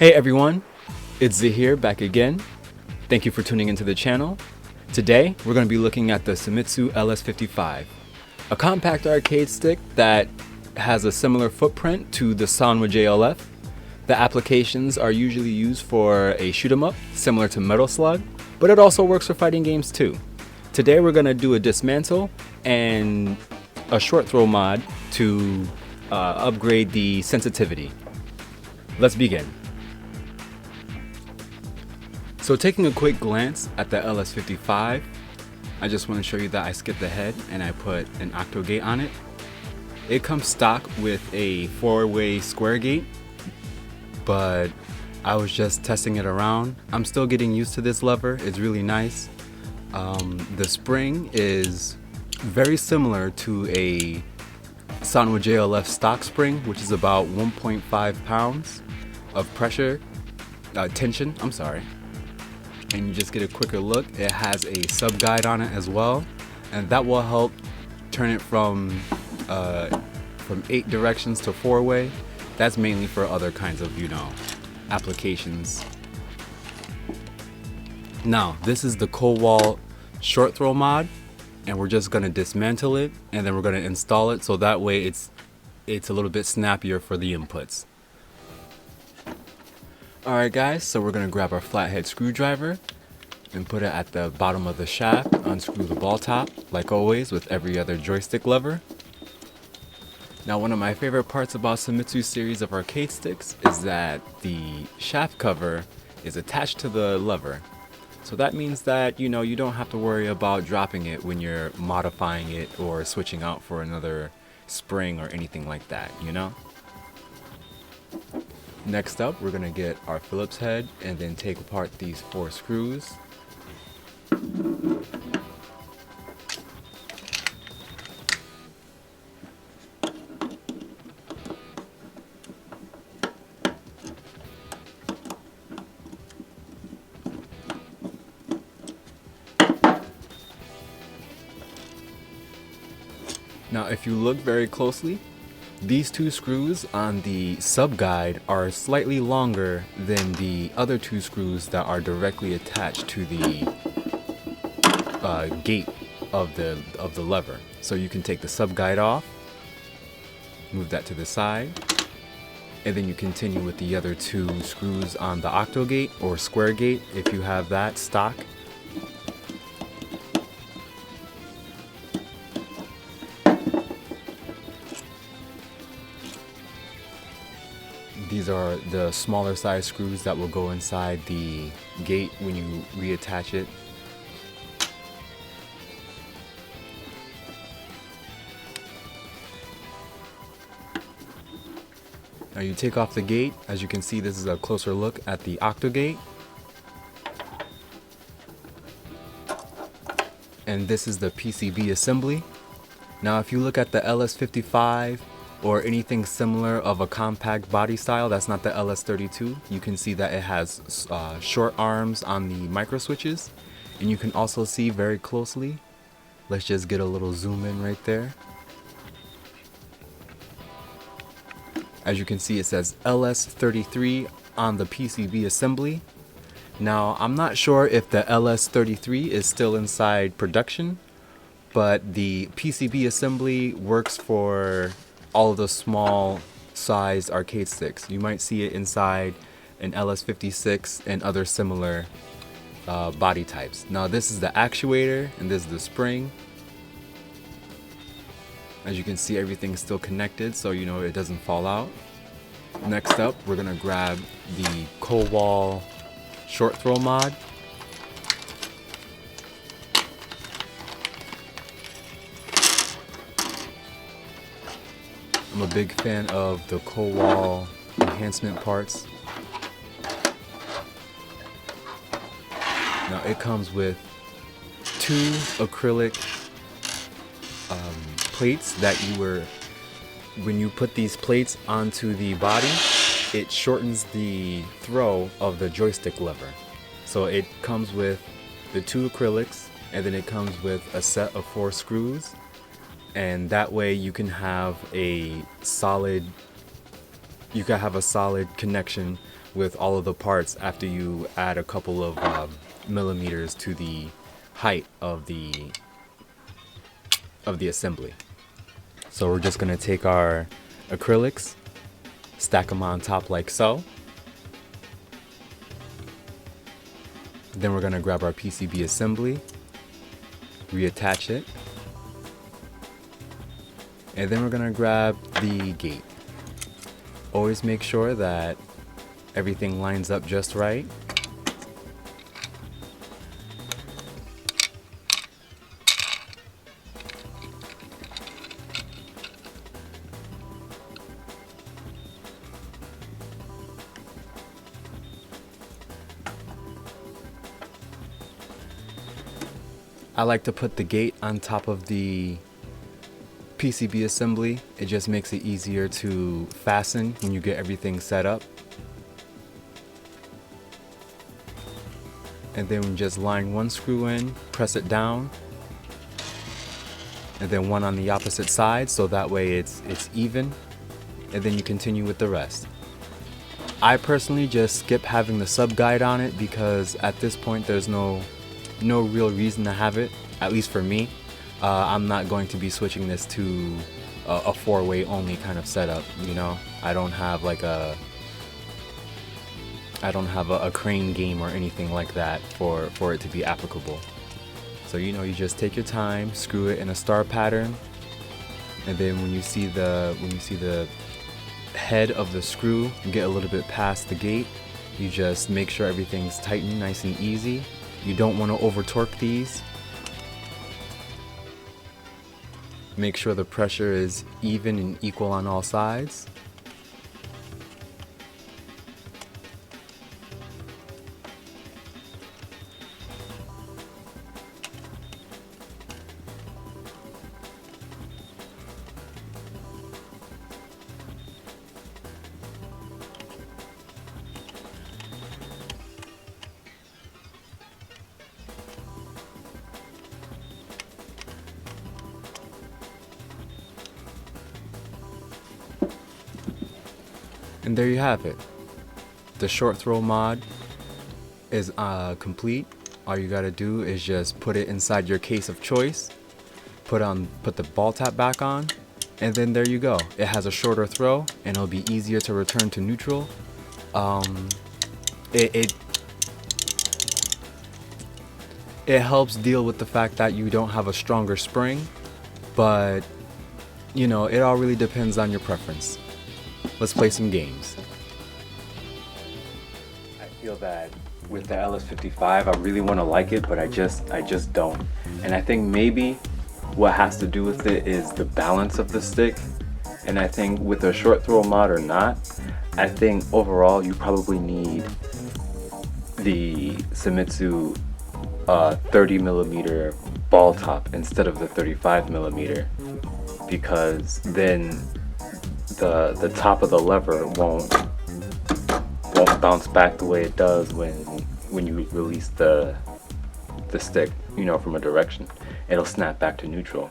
Hey everyone, it's Zahir back again. Thank you for tuning into the channel. Today we're going to be looking at the Seimitsu LS-55, a compact arcade stick that has a similar footprint to the Sanwa JLF. The applications are usually used for a shoot 'em up, similar to Metal Slug, but it also works for fighting games too. Today we're going to do a dismantle and a short throw mod to upgrade the sensitivity. Let's begin. So taking a quick glance at the LS-55, I just want to show you that I skipped ahead and I put an octo gate on it. It comes stock with a 4-way square gate, but I was just testing it around. I'm still getting used to this lever. It's really nice. The spring is very similar to a Sanwa JLF stock spring, which is about 1.5 pounds of tension. And you just get a quicker look. It has a sub guide on it as well, and that will help turn it from 8 directions to 4-way. That's mainly for other kinds of applications. Now this is the cold wall short throw mod, and we're just gonna dismantle it and then we're gonna install it so that way it's a little bit snappier for the inputs. Alright guys, so we're going to grab our flathead screwdriver and put it at the bottom of the shaft, unscrew the ball top, like always with every other joystick lever. Now one of my favorite parts about Seimitsu series of arcade sticks is that the shaft cover is attached to the lever. So that means that you don't have to worry about dropping it when you're modifying it or switching out for another spring or anything like that, Next up, we're going to get our Phillips head and then take apart these 4 screws. Now, if you look very closely, these 2 screws on the sub guide are slightly longer than the other 2 screws that are directly attached to the gate of the lever. So you can take the sub guide off, move that to the side, and then you continue with the other 2 screws on the octo gate or square gate if you have that stock. These are the smaller size screws that will go inside the gate when you reattach it. Now you take off the gate. As you can see, this is a closer look at the octo gate. And this is the PCB assembly. Now if you look at the LS-55 or anything similar of a compact body style that's not the LS-32, you can see that it has short arms on the micro switches, and you can also see very closely. Let's just get a little zoom in right there. As you can see, it says LS-33 on the PCB assembly. Now I'm not sure if the LS-33 is still inside production, but the PCB assembly works for all of the small sized arcade sticks. You might see it inside an LS-56 and other similar body types. Now this is the actuator and this is the spring. As you can see, everything's still connected, so it doesn't fall out. Next up, we're gonna grab the cold wall short throw mod. I'm a big fan of the cold wall enhancement parts. Now it comes with 2 acrylic plates that when you put these plates onto the body, it shortens the throw of the joystick lever. So it comes with the 2 acrylics, and then it comes with a set of 4 screws, and that way you can have a solid connection with all of the parts after you add a couple of millimeters to the height of the assembly. So we're just gonna take our acrylics, stack them on top like so. Then we're gonna grab our PCB assembly, reattach it, and then we're gonna grab the gate. Always make sure that everything lines up just right. I like to put the gate on top of the PCB assembly. It just makes it easier to fasten when you get everything set up. And then just line one screw in, press it down, and then one on the opposite side, so that way it's even, and then you continue with the rest. I personally just skip having the sub guide on it because at this point there's no real reason to have it, at least for me. I'm not going to be switching this to a 4-way only kind of setup, you know. I don't have like a crane game or anything like that for it to be applicable. So you know, you just take your time, screw it in a star pattern, and then when you see the head of the screw get a little bit past the gate, you just make sure everything's tightened nice and easy. You don't want to over torque these. Make sure the pressure is even and equal on all sides. And there you have it. The short throw mod is complete. All you gotta do is just put it inside your case of choice, put the ball tap back on, and then there you go. It has a shorter throw and it'll be easier to return to neutral. It helps deal with the fact that you don't have a stronger spring, but you know, it all really depends on your preference. Let's play some games. I feel that with the LS-55, I really want to like it, but I just don't. And I think maybe what has to do with it is the balance of the stick. And I think with a short throw mod or not, I think overall you probably need the Seimitsu 30mm ball top instead of the 35mm, because then the top of the lever won't bounce back the way it does when you release the stick, you know, from a direction. It'll snap back to neutral.